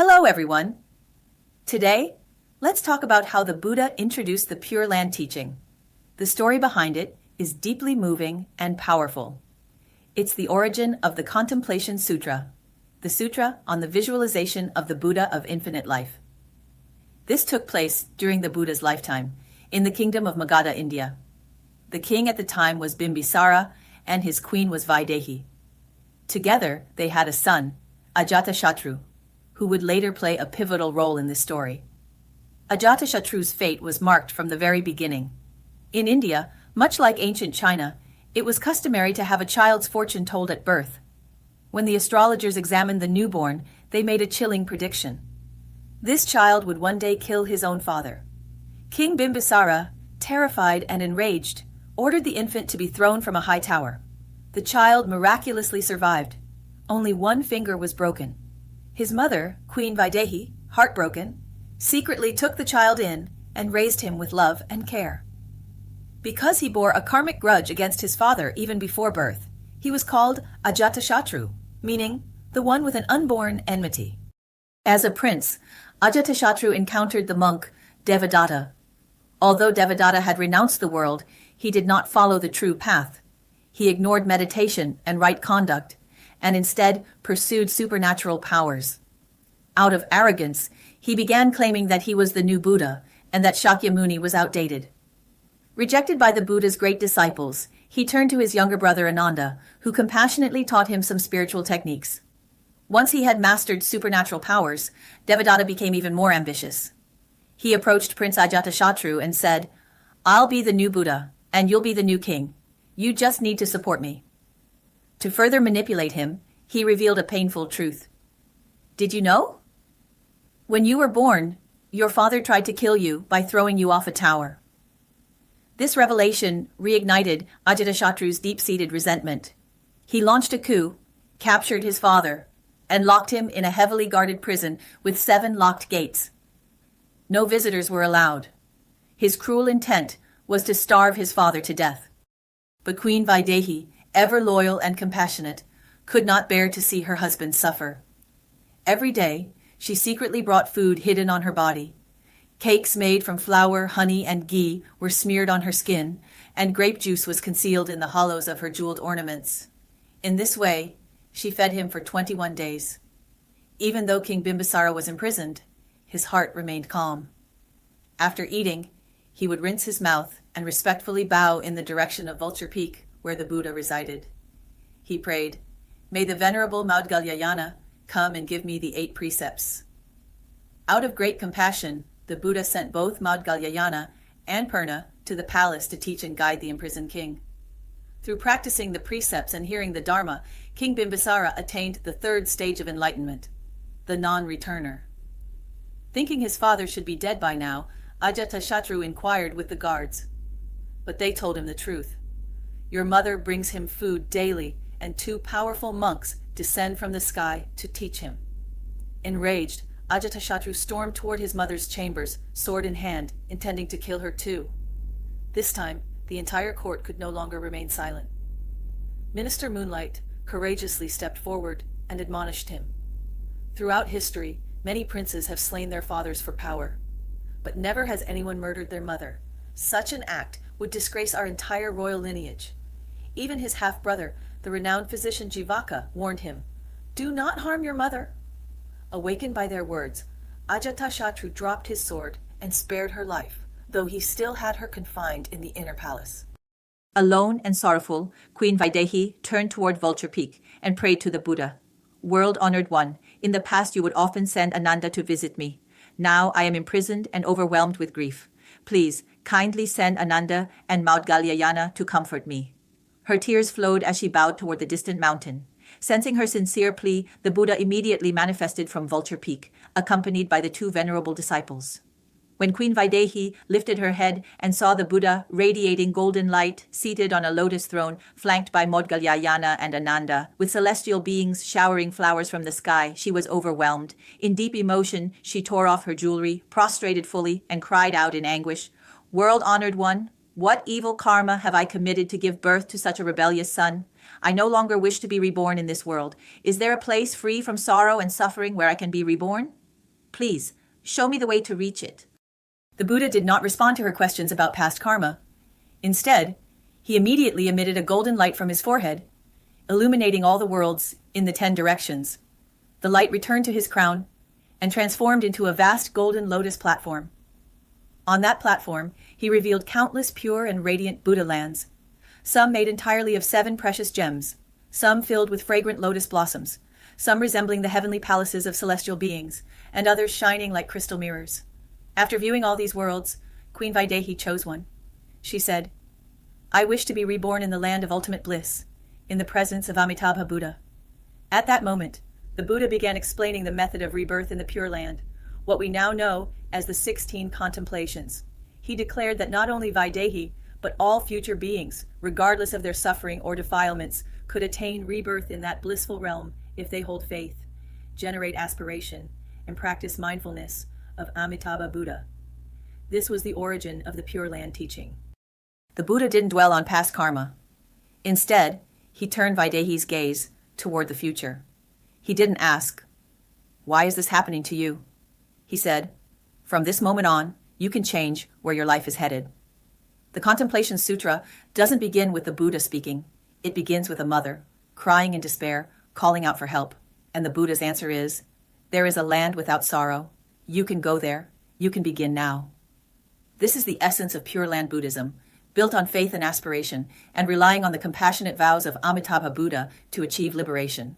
Hello, everyone. Today, let's talk about how the Buddha introduced the Pure Land teaching. The story behind it is deeply moving and powerful. It's the origin of the Contemplation Sutra, the sutra on the visualization of the Buddha of infinite life. This took place during the Buddha's lifetime, in the kingdom of Magadha, India. The king at the time was Bimbisara, and his queen was Vaidehi. Together, they had a son, Ajatashatru, who would later play a pivotal role in this story. Ajatashatru's fate was marked from the very beginning. In India, much like ancient China, it was customary to have a child's fortune told at birth. When the astrologers examined the newborn, they made a chilling prediction. This child would one day kill his own father. King Bimbisara, terrified and enraged, ordered the infant to be thrown from a high tower. The child miraculously survived. Only one finger was broken. His mother, Queen Vaidehi, heartbroken, secretly took the child in and raised him with love and care. Because he bore a karmic grudge against his father even before birth, he was called Ajatashatru, meaning the one with an unborn enmity. As a prince, Ajatashatru encountered the monk Devadatta. Although Devadatta had renounced the world, he did not follow the true path. He ignored meditation and right conduct, and instead pursued supernatural powers. Out of arrogance, he began claiming that he was the new Buddha and that Shakyamuni was outdated. Rejected by the Buddha's great disciples, he turned to his younger brother Ananda, who compassionately taught him some spiritual techniques. Once he had mastered supernatural powers, Devadatta became even more ambitious. He approached Prince Ajatashatru and said, "I'll be the new Buddha, and you'll be the new king. You just need to support me." To further manipulate him, he revealed a painful truth. "Did you know? When you were born, your father tried to kill you by throwing you off a tower." This revelation reignited Ajatashatru's deep-seated resentment. He launched a coup, captured his father, and locked him in a heavily guarded prison with 7 locked gates. No visitors were allowed. His cruel intent was to starve his father to death. But Queen Vaidehi, ever loyal and compassionate, could not bear to see her husband suffer. Every day, she secretly brought food hidden on her body. Cakes made from flour, honey, and ghee were smeared on her skin, and grape juice was concealed in the hollows of her jeweled ornaments. In this way, she fed him for 21 days. Even though King Bimbisara was imprisoned, his heart remained calm. After eating, he would rinse his mouth and respectfully bow in the direction of Vulture Peak, where the Buddha resided. He prayed, "May the Venerable Maudgalyayana come and give me the 8 precepts." Out of great compassion, the Buddha sent both Maudgalyayana and Purna to the palace to teach and guide the imprisoned king. Through practicing the precepts and hearing the Dharma, King Bimbisara attained the 3rd stage of enlightenment, the non-returner. Thinking his father should be dead by now, Ajatashatru inquired with the guards. But they told him the truth. "Your mother brings him food daily, and 2 powerful monks descend from the sky to teach him." Enraged, Ajatashatru stormed toward his mother's chambers, sword in hand, intending to kill her too. This time, the entire court could no longer remain silent. Minister Moonlight courageously stepped forward and admonished him. Throughout history, many princes have slain their fathers for power, but never has anyone murdered their mother. Such an act would disgrace our entire royal lineage. Even his half-brother, the renowned physician Jivaka, warned him, "Do not harm your mother." Awakened by their words, Ajatashatru dropped his sword and spared her life, though he still had her confined in the inner palace. Alone and sorrowful, Queen Vaidehi turned toward Vulture Peak and prayed to the Buddha. "World-honored one, in the past you would often send Ananda to visit me. Now I am imprisoned and overwhelmed with grief. Please, kindly send Ananda and Maudgalyayana to comfort me." Her tears flowed as she bowed toward the distant mountain. Sensing her sincere plea, the Buddha immediately manifested from Vulture Peak, accompanied by the 2 venerable disciples. When Queen Vaidehi lifted her head and saw the Buddha radiating golden light, seated on a lotus throne, flanked by Maudgalyayana and Ananda, with celestial beings showering flowers from the sky, she was overwhelmed. In deep emotion, she tore off her jewelry, prostrated fully, and cried out in anguish, "World-honored one, what evil karma have I committed to give birth to such a rebellious son? I no longer wish to be reborn in this world. Is there a place free from sorrow and suffering where I can be reborn?" Please, show me the way to reach it. The Buddha did not respond to her questions about past karma. Instead, he immediately emitted a golden light from his forehead, illuminating all the worlds in the 10 directions. The light returned to his crown and transformed into a vast golden lotus platform. On that platform, he revealed countless pure and radiant Buddha lands, some made entirely of 7 precious gems, some filled with fragrant lotus blossoms, some resembling the heavenly palaces of celestial beings, and others shining like crystal mirrors. After viewing all these worlds, Queen Vaidehi chose one. She said, "I wish to be reborn in the land of ultimate bliss, in the presence of Amitabha Buddha." At that moment, the Buddha began explaining the method of rebirth in the Pure Land, what we now know as the 16 contemplations. He declared that not only Vaidehi, but all future beings, regardless of their suffering or defilements, could attain rebirth in that blissful realm if they hold faith, generate aspiration, and practice mindfulness of Amitabha Buddha. This was the origin of the Pure Land teaching. The Buddha didn't dwell on past karma. Instead, he turned Vaidehi's gaze toward the future. He didn't ask, "Why is this happening to you?" He said, "From this moment on, you can change where your life is headed." The Contemplation Sutra doesn't begin with the Buddha speaking. It begins with a mother, crying in despair, calling out for help. And the Buddha's answer is, "There is a land without sorrow. You can go there. You can begin now." This is the essence of Pure Land Buddhism, built on faith and aspiration, and relying on the compassionate vows of Amitabha Buddha to achieve liberation.